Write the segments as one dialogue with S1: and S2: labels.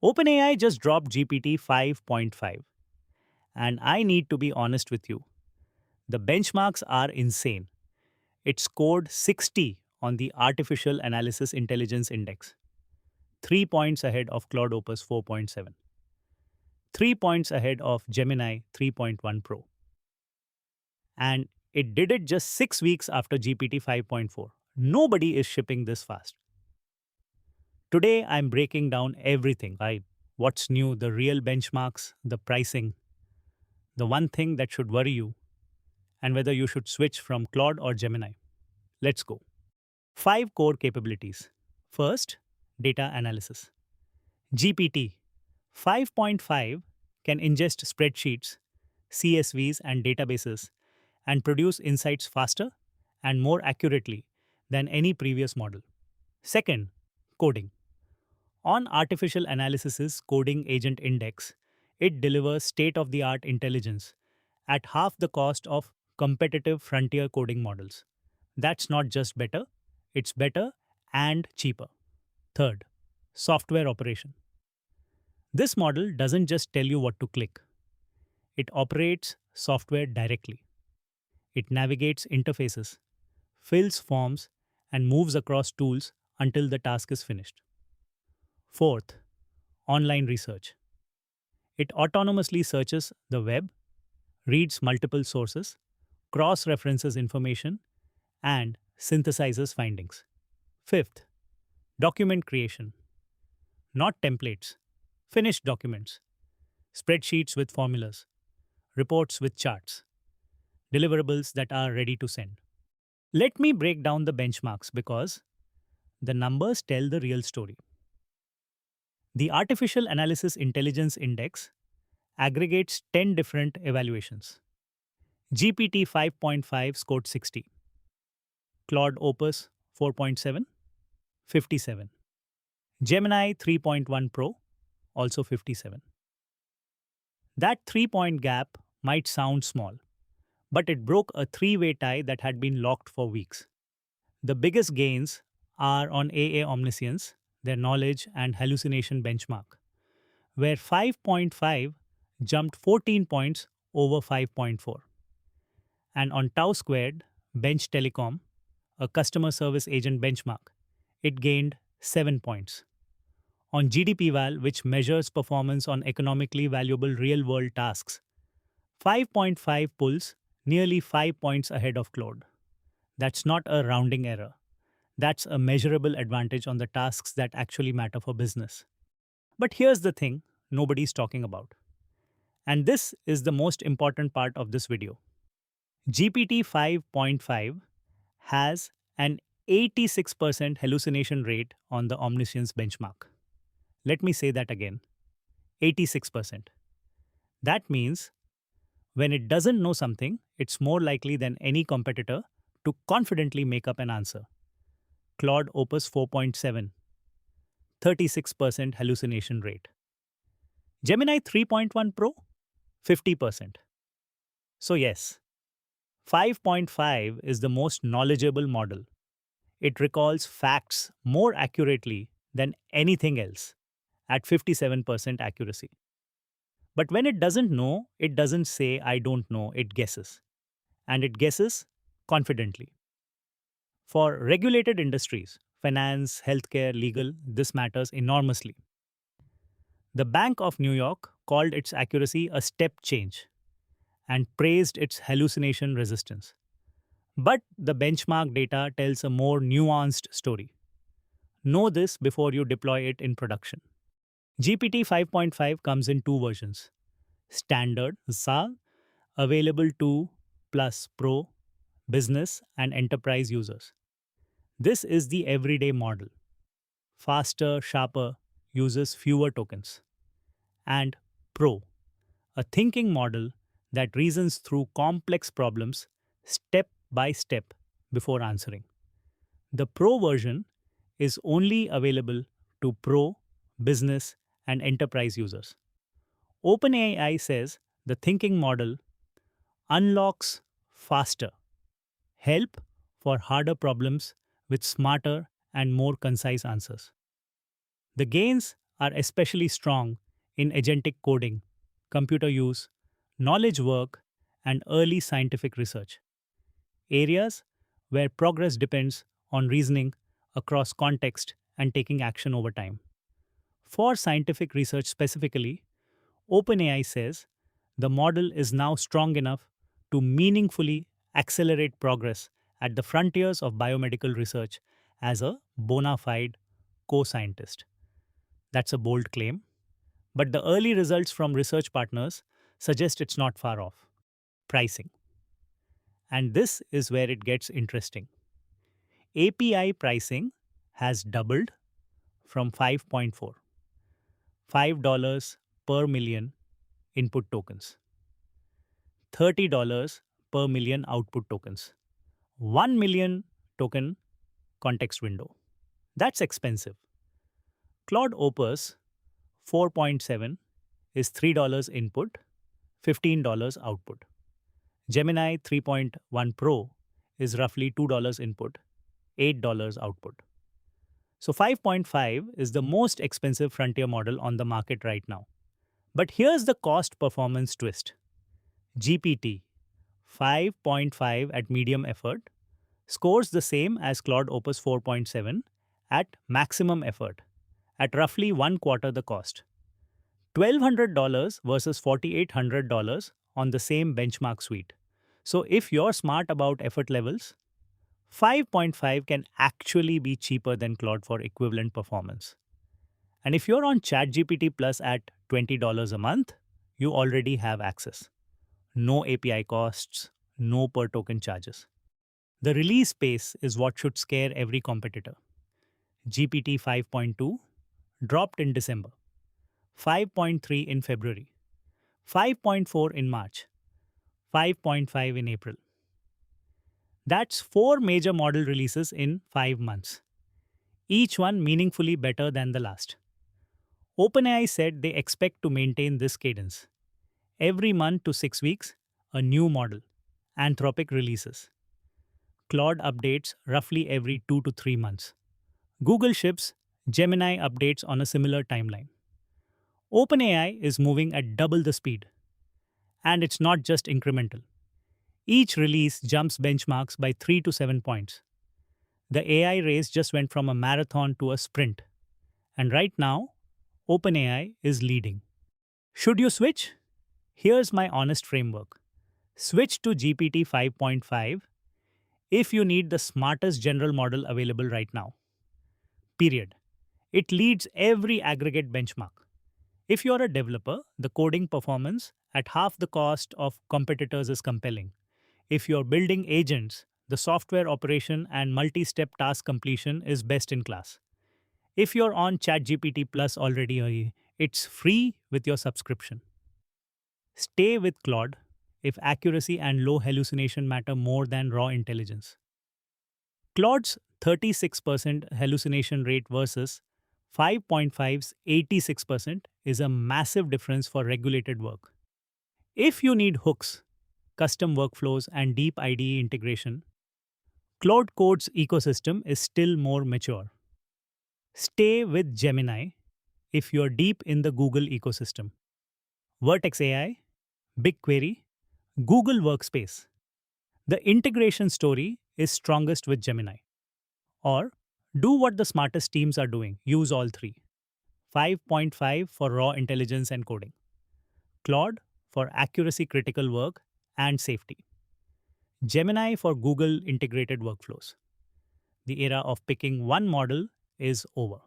S1: OpenAI just dropped GPT 5.5, and I need to be honest with you. The benchmarks are insane. It scored 60 on the Artificial Analysis Intelligence Index, 3 points ahead of Claude Opus 4.7, 3 points ahead of Gemini 3.1 Pro. And it did it just 6 weeks after GPT 5.4. Nobody is shipping this fast. Today, I'm breaking down everything, right? What's new, the real benchmarks, the pricing, the one thing that should worry you, and whether you should switch from Claude or Gemini. Let's go. 5 core capabilities. First, data analysis. GPT 5.5 can ingest spreadsheets, CSVs, and databases and produce insights faster and more accurately than any previous model. Second, coding. On Artificial Analysis's Coding Agent Index, it delivers state of the art intelligence at half the cost of competitive frontier coding models. That's not just better, it's better and cheaper. Third, software operation. This model doesn't just tell you what to click, it operates software directly. It navigates interfaces, fills forms, and moves across tools until the task is finished. Fourth, online research. It autonomously searches the web, reads multiple sources, cross references information, and synthesizes findings. Fifth, document creation. Not templates, finished documents, spreadsheets with formulas, reports with charts, deliverables that are ready to send. Let me break down the benchmarks because the numbers tell the real story. The Artificial Analysis Intelligence Index aggregates 10 different evaluations. GPT 5.5 scored 60, Claude Opus 4.7, 57, Gemini 3.1 Pro, also 57. That 3-point gap might sound small, but it broke a three-way tie that had been locked for weeks. The biggest gains are on AA Omniscience, their knowledge and hallucination benchmark, where 5.5 jumped 14 points over 5.4. And on Tau Squared, Bench Telecom, a customer service agent benchmark, it gained 7 points. On GDP-Val, which measures performance on economically valuable real-world tasks, 5.5 pulls nearly 5 points ahead of Claude. That's not a rounding error. That's a measurable advantage on the tasks that actually matter for business. But here's the thing nobody's talking about. And this is the most important part of this video. GPT 5.5 has an 86% hallucination rate on the Omniscience benchmark. Let me say that again. 86%. That means when it doesn't know something, it's more likely than any competitor to confidently make up an answer. Claude Opus 4.7, 36% hallucination rate. Gemini 3.1 Pro, 50%. So yes, 5.5 is the most knowledgeable model. It recalls facts more accurately than anything else at 57% accuracy. But when it doesn't know, it doesn't say, I don't know, it guesses. And it guesses confidently. For regulated industries, finance, healthcare, legal, this matters enormously. The Bank of New York called its accuracy a step change and praised its hallucination resistance. But the benchmark data tells a more nuanced story. Know this before you deploy it in production. GPT 5.5 comes in two versions. Standard ZA, available to plus Pro, business and enterprise users. This is the everyday model. Faster, sharper, uses fewer tokens. And Pro, a thinking model that reasons through complex problems step by step before answering. The Pro version is only available to Pro, business, and enterprise users. OpenAI says the thinking model unlocks faster, help for harder problems with smarter and more concise answers. The gains are especially strong in agentic coding, computer use, knowledge work, and early scientific research, areas where progress depends on reasoning across context and taking action over time. For scientific research specifically, OpenAI says the model is now strong enough to meaningfully accelerate progress at the frontiers of biomedical research as a bona fide co scientist. That's a bold claim, but the early results from research partners suggest it's not far off. Pricing. And this is where it gets interesting. API pricing has doubled from 5.4, $5 per million input tokens, $30 per million output tokens, 1 million token context window. That's expensive. Claude Opus 4.7 is $3 input, $15 output. Gemini 3.1 Pro is roughly $2 input, $8 output. So 5.5 is the most expensive frontier model on the market right now. But here's the cost performance twist. GPT 5.5 at medium effort scores the same as Claude Opus 4.7 at maximum effort, at roughly one quarter the cost. $1,200 versus $4,800 on the same benchmark suite. So if you're smart about effort levels, 5.5 can actually be cheaper than Claude for equivalent performance. And if you're on ChatGPT Plus at $20 a month, you already have access. No API costs, no per token charges. The release pace is what should scare every competitor. GPT 5.2 dropped in December, 5.3 in February, 5.4 in March, 5.5 in April. That's 4 major model releases in 5 months, each one meaningfully better than the last. OpenAI said they expect to maintain this cadence. Every month to 6 weeks, a new model. Anthropic releases. Claude updates roughly every 2 to 3 months. Google ships Gemini updates on a similar timeline. OpenAI is moving at double the speed. And it's not just incremental. Each release jumps benchmarks by 3 to 7 points. The AI race just went from a marathon to a sprint. And right now, OpenAI is leading. Should you switch? Here's my honest framework. Switch to GPT 5.5 if you need the smartest general model available right now. Period. It leads every aggregate benchmark. If you're a developer, the coding performance at half the cost of competitors is compelling. If you're building agents, the software operation and multi-step task completion is best in class. If you're on ChatGPT Plus already, it's free with your subscription. Stay with Claude if accuracy and low hallucination matter more than raw intelligence. Claude's 36% hallucination rate versus 5.5's 86% is a massive difference for regulated work. If you need hooks, custom workflows, and deep IDE integration, Claude Code's ecosystem is still more mature. Stay with Gemini if you're deep in the Google ecosystem. Vertex AI, BigQuery, Google Workspace. The integration story is strongest with Gemini. Or do what the smartest teams are doing, use all three. 5.5 for raw intelligence and coding. Claude for accuracy critical work and safety. Gemini for Google integrated workflows. The era of picking one model is over.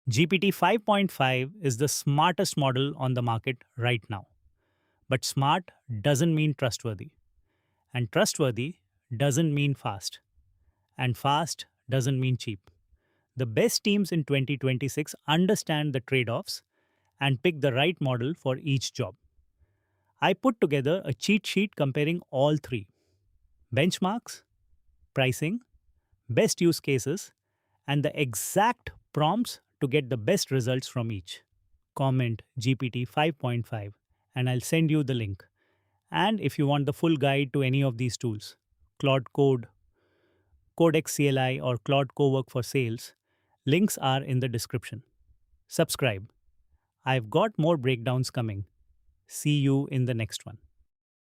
S1: GPT 5.5 is the smartest model on the market right now. But smart doesn't mean trustworthy. And trustworthy doesn't mean fast. And fast doesn't mean cheap. The best teams in 2026 understand the trade offs and pick the right model for each job. I put together a cheat sheet comparing all three: benchmarks, pricing, best use cases, and the exact prompts to get the best results from each. Comment GPT 5.5 and I'll send you the link. And if you want the full guide to any of these tools, Claude Code, Codex CLI, or Claude Cowork for Sales, links are in the description. subscribe. I've got more breakdowns coming. See you in the next one.